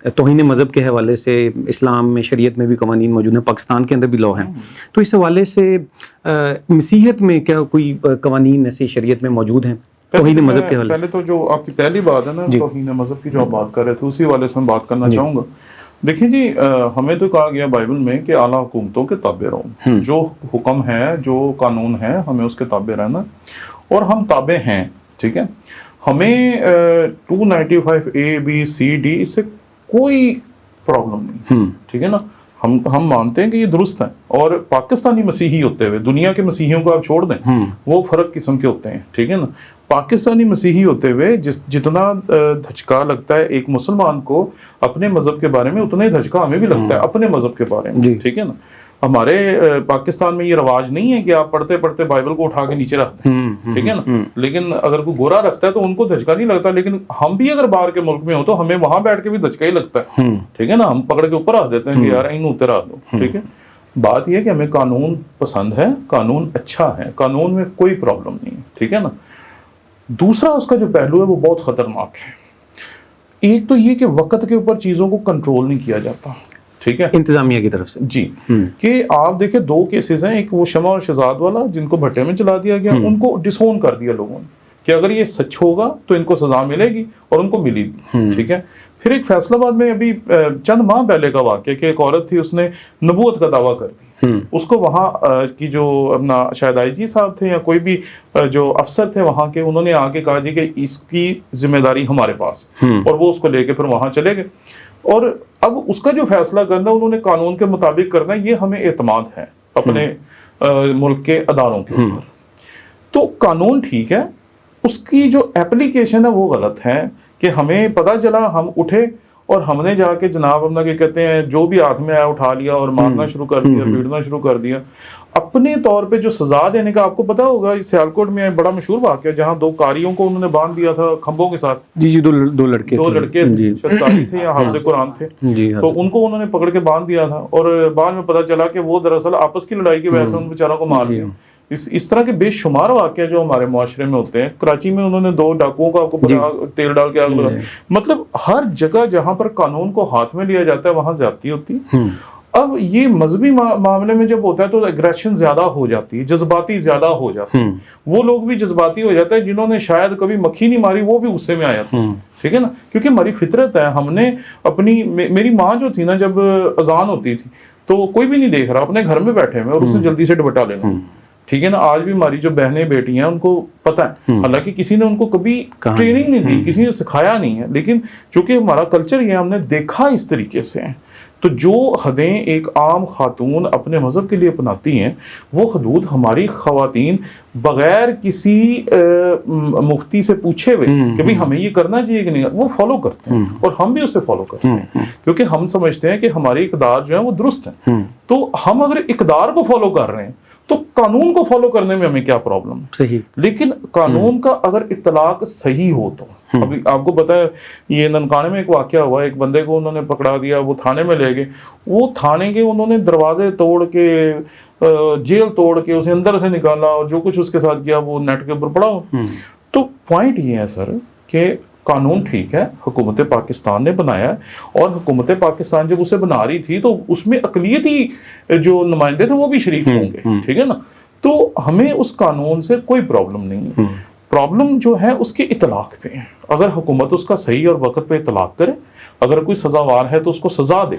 توہین مذہب کے حوالے سے اسلام میں شریعت میں بھی قوانین موجود ہیں, پاکستان کے اندر بھی لا ہیں, تو اس حوالے سے مسیحیت میں کیا کوئی قوانین ایسی شریعت میں موجود ہیں توہین مذہب کے حوالے سے؟ پہلے تو جو آپ کی پہلی بات ہے نا توہین مذہب کی جو آپ بات کر رہے تھے اسی حوالے سے میں بات کرنا چاہوں گا. دیکھیں جی, ہمیں تو کہا گیا بائبل میں کہ اعلیٰ حکومتوں کے تابع رہو, جو حکم ہے جو قانون ہے ہمیں اس کے تابع رہنا, اور ہم تابع ہیں. ٹھیک ہے, ہمیں 295A B C D اس سے کوئی پرابلم نہیں. ٹھیک ہے نا, ہم مانتے ہیں کہ یہ درست ہے. اور پاکستانی مسیحی ہوتے ہوئے, دنیا کے مسیحیوں کو آپ چھوڑ دیں, وہ فرق قسم کے ہوتے ہیں. ٹھیک ہے نا, پاکستانی مسیحی ہوتے ہوئے جتنا دھچکا لگتا ہے ایک مسلمان کو اپنے مذہب کے بارے میں, اتنا ہی دھچکا ہمیں بھی لگتا ہے اپنے مذہب کے بارے میں. ٹھیک ہے نا, ہمارے پاکستان میں یہ رواج نہیں ہے کہ آپ پڑھتے پڑھتے بائبل کو اٹھا کے نیچے رکھ دیں. ٹھیک ہے نا, لیکن اگر کوئی گورا رکھتا ہے تو ان کو دھچکا نہیں لگتا, لیکن ہم بھی اگر باہر کے ملک میں ہو تو ہمیں وہاں بیٹھ کے بھی دھچکا ہی لگتا ہے. ٹھیک ہے نا, ہم پکڑ کے اوپر رکھ دیتے ہیں کہ یار ان اتر آ دو. ٹھیک ہے, بات یہ ہے کہ ہمیں قانون پسند ہے, قانون اچھا ہے, قانون میں کوئی پرابلم نہیں ہے. ٹھیک ہے نا, دوسرا اس کا جو پہلو ہے وہ بہت خطرناک ہے. ایک تو یہ کہ وقت کے اوپر چیزوں کو کنٹرول نہیں کیا جاتا. ٹھیک ہے, انتظامیہ کی طرف سے. جی, کہ آپ دیکھیں 2 کیسز ہیں, ایک وہ شمع اور شہزاد والا جن کو بھٹے میں چلا دیا گیا, ان کو ڈسون کر دیا لوگوں نے کہ اگر یہ سچ ہوگا تو ان کو سزا ملے گی, اور ان کو ملی بھی. ٹھیک ہے, پھر ایک فیصلہ آباد میں ابھی چند ماہ پہلے کا واقعہ کہ ایک عورت تھی, اس نے نبوت کا دعویٰ کر دی. اس کو وہاں کی جو اپنا شاید آئی جی صاحب تھے یا کوئی بھی جو افسر تھے وہاں کے, انہوں نے آ کے کہا جی کہ اس کی ذمہ داری ہمارے پاس, اور وہ اس کو لے کے پھر وہاں چلے گئے. اور اب اس کا جو فیصلہ کرنا انہوں نے قانون کے مطابق کرنا, یہ ہمیں اعتماد ہے اپنے ملک کے اداروں کے اوپر. تو قانون ٹھیک ہے, اس کی جو اپلیکیشن ہے وہ غلط ہے. کہ ہمیں پتہ چلا, ہم اٹھے اور ہم نے جا کے جناب اپنا کہ کہتے ہیں جو بھی ہاتھ میں آیا اٹھا لیا اور مارنا شروع کر دیا, پیٹنا شروع کر دیا. اپنے طور پہ جو سزا دینے کا, آپ کو پتا ہوگا سیالکوٹ میں بڑا مشہور واقعہ جہاں 2 قاریوں کو انہوں نے باندھ دیا تھا کھمبوں کے ساتھ. جی, 2 لڑکے شاید قاری تھے یا حافظ قرآن تھے, تو ان کو انہوں نے پکڑ کے باندھ دیا تھا, اور بعد میں پتا چلا کہ وہ دراصل آپس کی لڑائی کی وجہ سے ان بیچاروں کو مار دیا. اس طرح کے بے شمار واقعہ جو ہمارے معاشرے میں ہوتے ہیں. کراچی میں انہوں نے 2 ڈاکوؤں کا, آپ کو تیل ڈال کے آگ لگا. مطلب ہر جگہ جہاں پر قانون کو ہاتھ میں لیا جاتا ہے وہاں زیادتی ہوتی ہے. اب یہ مذہبی معاملے میں جب ہوتا ہے تو ایگریشن زیادہ ہو جاتی ہے, جذباتی زیادہ ہو جاتی ہے. وہ لوگ بھی جذباتی ہو جاتے ہیں جنہوں نے شاید کبھی مکھی نہیں ماری, وہ بھی غصے میں آ جاتے ہیں. ٹھیک ہے نا, کیونکہ ہماری فطرت ہے. ہم نے اپنی, میری ماں جو تھی نا, جب اذان ہوتی تھی تو کوئی بھی نہیں دیکھ رہا, اپنے گھر میں بیٹھے ہوئے, اور اس نے جلدی سے دوپٹہ لینا. ٹھیک ہے نا, آج بھی ہماری جو بہنیں بیٹی ہیں ان کو پتہ ہے, حالانکہ کسی نے ان کو کبھی ٹریننگ نہیں دی, کسی نے سکھایا نہیں ہے, لیکن چونکہ ہمارا کلچر یہ ہم نے دیکھا اس طریقے سے ہیں. تو جو حدیں ایک عام خاتون اپنے مذہب کے لیے اپناتی ہیں, وہ حدود ہماری خواتین بغیر کسی مفتی سے پوچھے ہوئے کہ بھئی ہمیں یہ کرنا چاہیے کہ نہیں, وہ فالو کرتے ہیں, اور ہم بھی اسے فالو کرتے ہیں, کیونکہ ہم سمجھتے ہیں کہ ہماری اقدار جو ہے وہ درست ہیں. تو ہم اگر اقدار کو فالو کر رہے ہیں تو قانون کو فالو کرنے میں ہمیں کیا پرابلم ہے؟ صحیح. لیکن قانون کا اگر اطلاق صحیح ہو تو, ابھی آپ کو پتا ہے یہ ننکانے میں ایک واقعہ ہوا, ایک بندے کو انہوں نے پکڑا دیا, وہ تھانے میں لے گئے, وہ تھانے کے انہوں نے دروازے توڑ کے, جیل توڑ کے اسے اندر سے نکالا, اور جو کچھ اس کے ساتھ کیا وہ نیٹ کے اوپر پڑا ہو. تو پوائنٹ یہ ہے سر کہ قانون ٹھیک ہے, حکومت پاکستان نے بنایا ہے, اور حکومت پاکستان جب اسے بنا رہی تھی تو اس میں اقلیتی جو نمائندے تھے وہ بھی شریک ہوں گے. ٹھیک ہے نا, تو ہمیں اس قانون سے کوئی پرابلم نہیں ہے. پرابلم جو ہے اس کے اطلاق پہ ہے. اگر حکومت اس کا صحیح اور وقت پہ اطلاق کرے, اگر کوئی سزاوار ہے تو اس کو سزا دے.